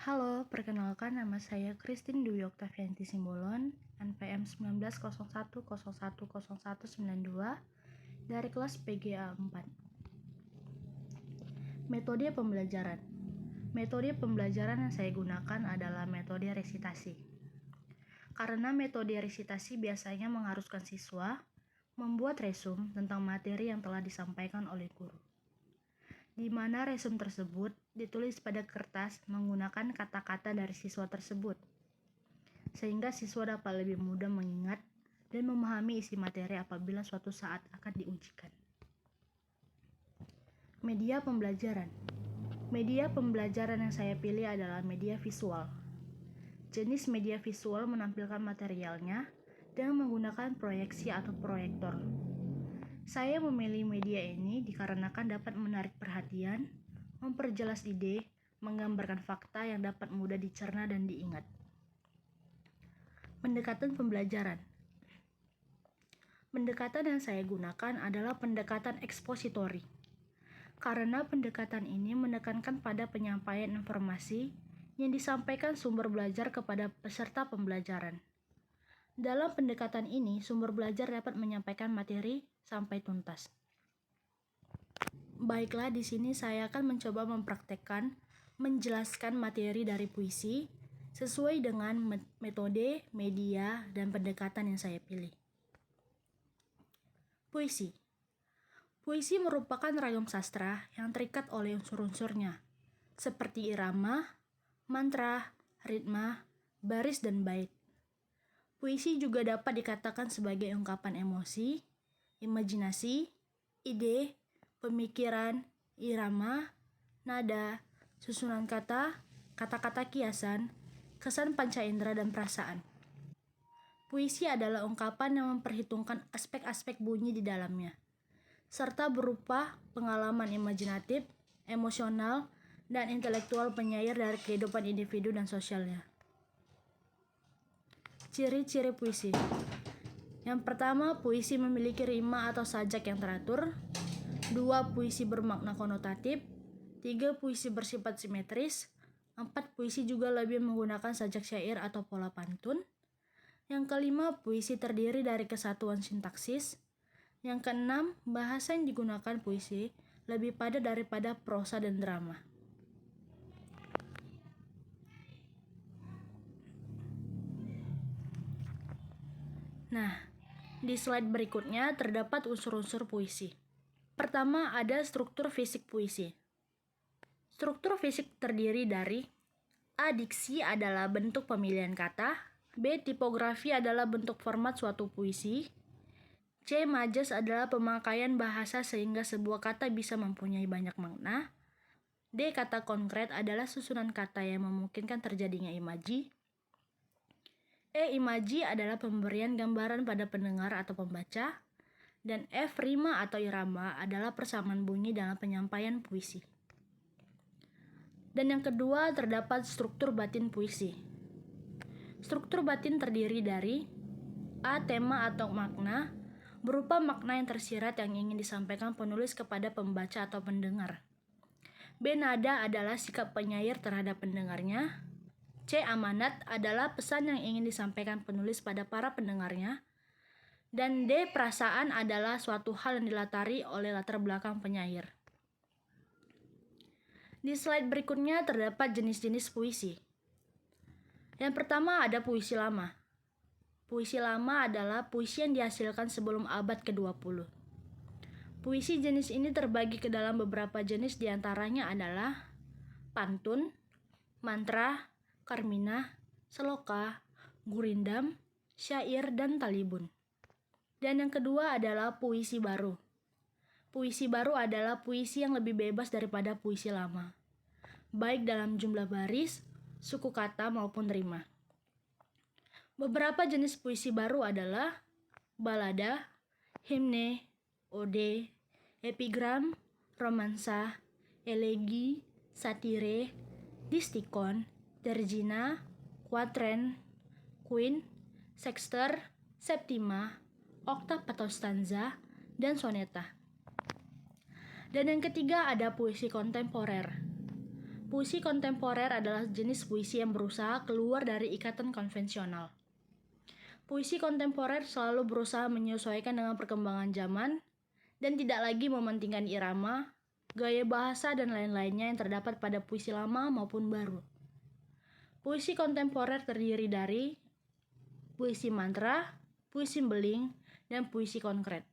Halo, perkenalkan nama saya Christine Dwi Oktavianti Simbolon, NPM 1901010192 dari kelas PGA 4. Metode pembelajaran. Metode pembelajaran yang saya gunakan adalah metode resitasi. Karena metode resitasi biasanya mengharuskan siswa membuat resum tentang materi yang telah disampaikan oleh guru, di mana resum tersebut ditulis pada kertas menggunakan kata-kata dari siswa tersebut, sehingga siswa dapat lebih mudah mengingat dan memahami isi materi apabila suatu saat akan diujikan. Media pembelajaran. Media pembelajaran yang saya pilih adalah media visual. Jenis media visual menampilkan materialnya dengan menggunakan proyeksi atau proyektor. Saya memilih media ini dikarenakan dapat menarik perhatian, memperjelas ide, menggambarkan fakta yang dapat mudah dicerna dan diingat. Pendekatan pembelajaran. Pendekatan yang saya gunakan adalah pendekatan ekspositori. Karena pendekatan ini menekankan pada penyampaian informasi yang disampaikan sumber belajar kepada peserta pembelajaran. Dalam pendekatan ini, sumber belajar dapat menyampaikan materi sampai tuntas. Baiklah, di sini saya akan mencoba mempraktekkan menjelaskan materi dari puisi sesuai dengan metode, media, dan pendekatan yang saya pilih. Puisi. Puisi merupakan ragam sastra yang terikat oleh unsur-unsurnya, seperti irama, mantra, ritma, baris, dan bait. Puisi juga dapat dikatakan sebagai ungkapan emosi, imajinasi, ide, pemikiran, irama, nada, susunan kata, kata-kata kiasan, kesan panca indera, dan perasaan. Puisi adalah ungkapan yang memperhitungkan aspek-aspek bunyi di dalamnya, serta berupa pengalaman imajinatif, emosional, dan intelektual penyair dari kehidupan individu dan sosialnya. Ciri-ciri puisi. Yang pertama, puisi memiliki rima atau sajak yang teratur. 2. Puisi bermakna konotatif. 3. Puisi bersifat simetris. 4. Puisi juga lebih menggunakan sajak syair atau pola pantun. Yang kelima, puisi terdiri dari kesatuan sintaksis. Yang keenam, bahasa yang digunakan puisi lebih padat daripada prosa dan drama. Nah, di slide berikutnya terdapat unsur-unsur puisi. Pertama, ada struktur fisik puisi. Struktur fisik terdiri dari A. Diksi adalah bentuk pemilihan kata. B. Tipografi adalah bentuk format suatu puisi. C. Majas adalah pemakaian bahasa sehingga sebuah kata bisa mempunyai banyak makna. D. Kata konkret adalah susunan kata yang memungkinkan terjadinya imaji. E. Imaji adalah pemberian gambaran pada pendengar atau pembaca. Dan F. Rima atau irama adalah persamaan bunyi dalam penyampaian puisi. Dan yang kedua, terdapat struktur batin puisi. Struktur batin terdiri dari A. Tema atau makna, berupa makna yang tersirat yang ingin disampaikan penulis kepada pembaca atau pendengar. B. Nada adalah sikap penyair terhadap pendengarnya. C. Amanat adalah pesan yang ingin disampaikan penulis pada para pendengarnya. Dan D. Perasaan adalah suatu hal yang dilatari oleh latar belakang penyair. Di slide berikutnya terdapat jenis-jenis puisi. Yang pertama ada puisi lama. Puisi lama adalah puisi yang dihasilkan sebelum abad ke-20. Puisi jenis ini terbagi ke dalam beberapa jenis, diantaranya adalah pantun, mantra, karmina, seloka, gurindam, syair, dan talibun. Dan yang kedua adalah puisi baru. Puisi baru adalah puisi yang lebih bebas daripada puisi lama, baik dalam jumlah baris, suku kata, maupun rima. Beberapa jenis puisi baru adalah balada, himne, ode, epigram, romansa, elegi, satire, distikon, terjina, kuatren, queen, sexter, septima, oktav atau stanza, dan soneta. Dan yang ketiga ada puisi kontemporer. Puisi kontemporer adalah jenis puisi yang berusaha keluar dari ikatan konvensional. Puisi kontemporer selalu berusaha menyesuaikan dengan perkembangan zaman dan tidak lagi mementingkan irama, gaya bahasa, dan lain-lainnya yang terdapat pada puisi lama maupun baru. Puisi kontemporer terdiri dari puisi mantra, puisi beling, dan puisi konkret.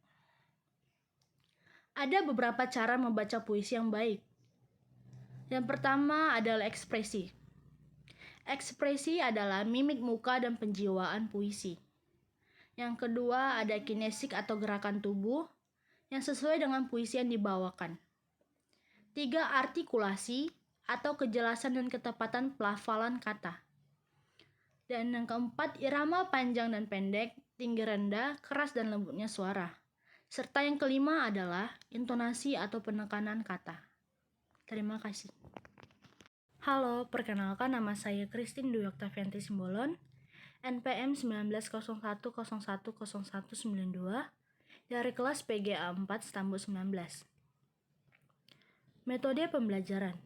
Ada beberapa cara membaca puisi yang baik. Yang pertama adalah ekspresi. Ekspresi adalah mimik muka dan penjiwaan puisi. Yang kedua ada kinesik atau gerakan tubuh yang sesuai dengan puisi yang dibawakan. 3. Artikulasi atau kejelasan dan ketepatan pelafalan kata. Dan yang keempat, irama panjang dan pendek, tinggi rendah, keras dan lembutnya suara. Serta yang kelima adalah intonasi atau penekanan kata. Terima kasih. Halo, perkenalkan nama saya Christine Dwi Oktavianti Simbolon, NPM 1901010192 dari kelas PGA 4 Stambul 19. Metode pembelajaran.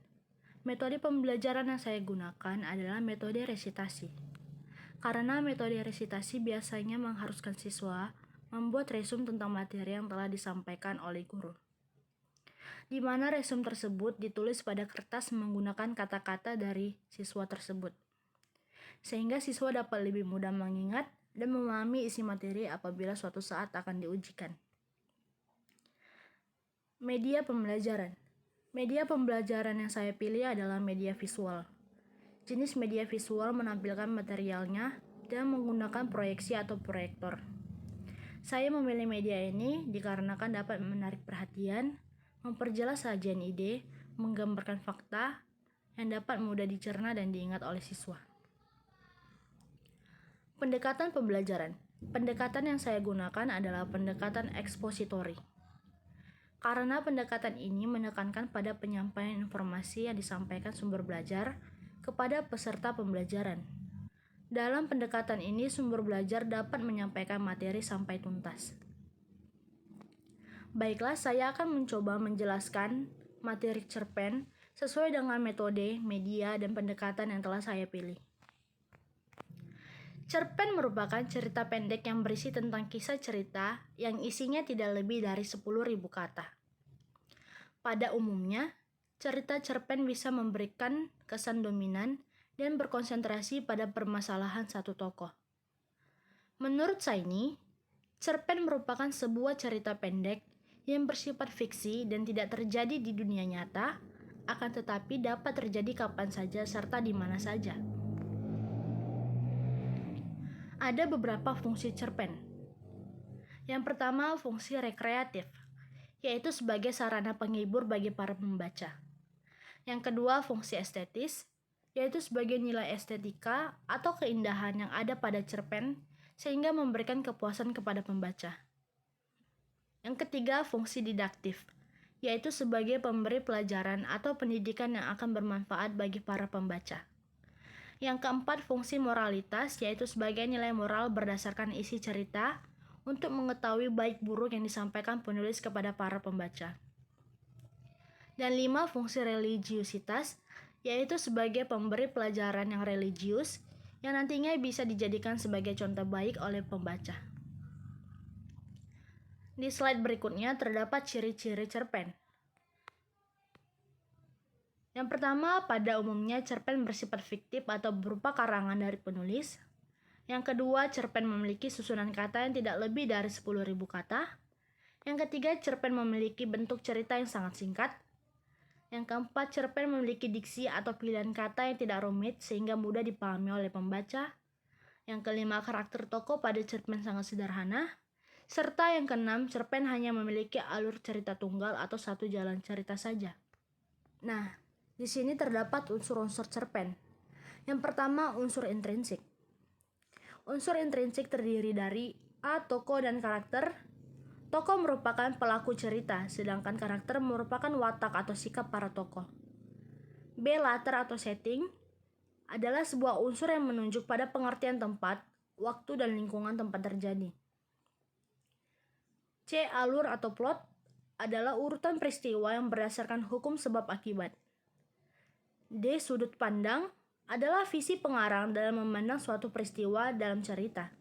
Metode pembelajaran yang saya gunakan adalah metode resitasi. Karena metode resitasi biasanya mengharuskan siswa membuat resum tentang materi yang telah disampaikan oleh guru, di mana resum tersebut ditulis pada kertas menggunakan kata-kata dari siswa tersebut, sehingga siswa dapat lebih mudah mengingat dan memahami isi materi apabila suatu saat akan diujikan. Media pembelajaran. Media pembelajaran yang saya pilih adalah media visual. Jenis media visual menampilkan materialnya dan menggunakan proyeksi atau proyektor. Saya memilih media ini dikarenakan dapat menarik perhatian, memperjelas sajian ide, menggambarkan fakta yang dapat mudah dicerna dan diingat oleh siswa. Pendekatan pembelajaran. Pendekatan yang saya gunakan adalah pendekatan ekspositori. Karena pendekatan ini menekankan pada penyampaian informasi yang disampaikan sumber belajar kepada peserta pembelajaran. Dalam pendekatan ini, sumber belajar dapat menyampaikan materi sampai tuntas. Baiklah, saya akan mencoba menjelaskan materi cerpen sesuai dengan metode, media, dan pendekatan yang telah saya pilih. Cerpen merupakan cerita pendek yang berisi tentang kisah cerita yang isinya tidak lebih dari 10.000 kata. Pada umumnya, cerita cerpen bisa memberikan kesan dominan dan berkonsentrasi pada permasalahan satu tokoh. Menurut Saini, cerpen merupakan sebuah cerita pendek yang bersifat fiksi dan tidak terjadi di dunia nyata, akan tetapi dapat terjadi kapan saja serta di mana saja. Ada beberapa fungsi cerpen. Yang pertama, fungsi rekreatif, yaitu sebagai sarana penghibur bagi para pembaca. Yang kedua, fungsi estetis, yaitu sebagai nilai estetika atau keindahan yang ada pada cerpen sehingga memberikan kepuasan kepada pembaca. Yang ketiga, fungsi didaktif, yaitu sebagai pemberi pelajaran atau pendidikan yang akan bermanfaat bagi para pembaca. Yang keempat, fungsi moralitas, yaitu sebagai nilai moral berdasarkan isi cerita untuk mengetahui baik buruk yang disampaikan penulis kepada para pembaca. Dan 5, fungsi religiusitas, yaitu sebagai pemberi pelajaran yang religius yang nantinya bisa dijadikan sebagai contoh baik oleh pembaca. Di slide berikutnya terdapat ciri-ciri cerpen. Yang pertama, pada umumnya cerpen bersifat fiktif atau berupa karangan dari penulis. Yang kedua, cerpen memiliki susunan kata yang tidak lebih dari 10.000 kata. Yang ketiga, cerpen memiliki bentuk cerita yang sangat singkat. Yang keempat, cerpen memiliki diksi atau pilihan kata yang tidak rumit sehingga mudah dipahami oleh pembaca. Yang kelima, karakter tokoh pada cerpen sangat sederhana. Serta yang keenam, cerpen hanya memiliki alur cerita tunggal atau satu jalan cerita saja. Nah, di sini terdapat unsur-unsur cerpen. Yang pertama, unsur intrinsik. Unsur intrinsik terdiri dari A. Tokoh dan karakter. Tokoh merupakan pelaku cerita, sedangkan karakter merupakan watak atau sikap para tokoh. B. Latar atau setting adalah sebuah unsur yang menunjuk pada pengertian tempat, waktu, dan lingkungan tempat terjadi. C. Alur atau plot adalah urutan peristiwa yang berdasarkan hukum sebab akibat. D. Sudut pandang adalah visi pengarang dalam memandang suatu peristiwa dalam cerita.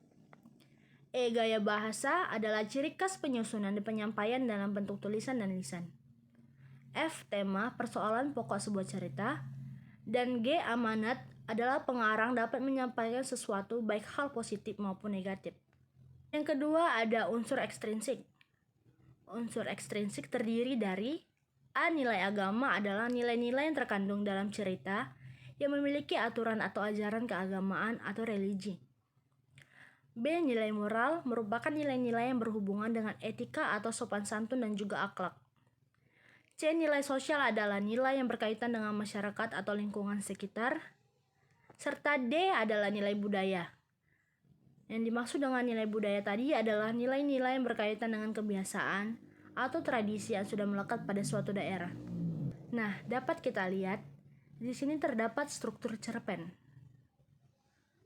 E. Gaya bahasa adalah ciri khas penyusunan dan penyampaian dalam bentuk tulisan dan lisan. F. Tema, persoalan pokok sebuah cerita. Dan G. Amanat adalah pengarang dapat menyampaikan sesuatu baik hal positif maupun negatif. Yang kedua ada unsur ekstrinsik. Unsur ekstrinsik terdiri dari A. Nilai agama adalah nilai-nilai yang terkandung dalam cerita yang memiliki aturan atau ajaran keagamaan atau religi. B. Nilai moral merupakan nilai-nilai yang berhubungan dengan etika atau sopan santun dan juga akhlak. C. Nilai sosial adalah nilai yang berkaitan dengan masyarakat atau lingkungan sekitar. Serta D adalah nilai budaya. Yang dimaksud dengan nilai budaya tadi adalah nilai-nilai yang berkaitan dengan kebiasaan atau tradisi yang sudah melekat pada suatu daerah. Nah, dapat kita lihat, di sini terdapat struktur cerpen.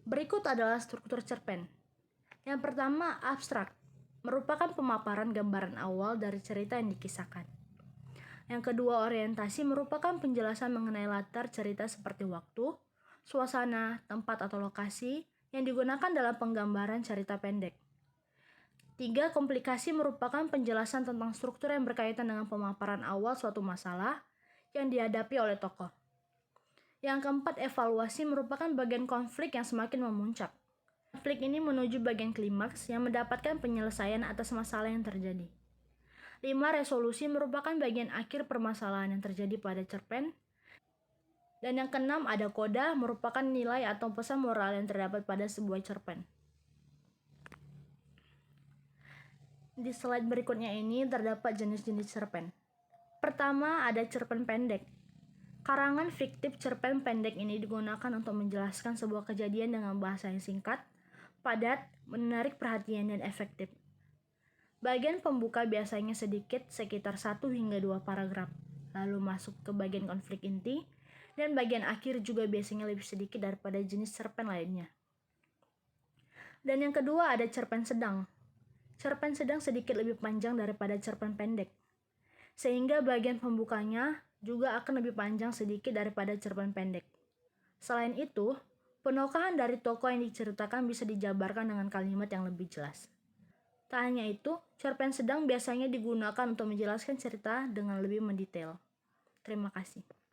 Berikut adalah struktur cerpen. Yang pertama, abstrak, merupakan pemaparan gambaran awal dari cerita yang dikisahkan. Yang kedua, orientasi merupakan penjelasan mengenai latar cerita seperti waktu, suasana, tempat atau lokasi yang digunakan dalam penggambaran cerita pendek. 3. Komplikasi merupakan penjelasan tentang struktur yang berkaitan dengan pemaparan awal suatu masalah yang dihadapi oleh tokoh. Yang keempat, evaluasi merupakan bagian konflik yang semakin memuncak. Konflik ini menuju bagian klimaks yang mendapatkan penyelesaian atas masalah yang terjadi. 5. Resolusi merupakan bagian akhir permasalahan yang terjadi pada cerpen. Dan yang keenam ada koda, merupakan nilai atau pesan moral yang terdapat pada sebuah cerpen. Di slide berikutnya ini terdapat jenis-jenis cerpen. Pertama ada cerpen pendek. Karangan fiktif cerpen pendek ini digunakan untuk menjelaskan sebuah kejadian dengan bahasa yang singkat, padat, menarik perhatian dan efektif. Bagian pembuka biasanya sedikit, sekitar 1 hingga 2 paragraf, lalu masuk ke bagian konflik inti, dan bagian akhir juga biasanya lebih sedikit daripada jenis cerpen lainnya. Dan yang kedua ada cerpen sedang. Cerpen sedang sedikit lebih panjang daripada cerpen pendek, sehingga bagian pembukanya juga akan lebih panjang sedikit daripada cerpen pendek. Selain itu, penokohan dari tokoh yang diceritakan bisa dijabarkan dengan kalimat yang lebih jelas. Tak hanya itu, cerpen sedang biasanya digunakan untuk menjelaskan cerita dengan lebih mendetail. Terima kasih.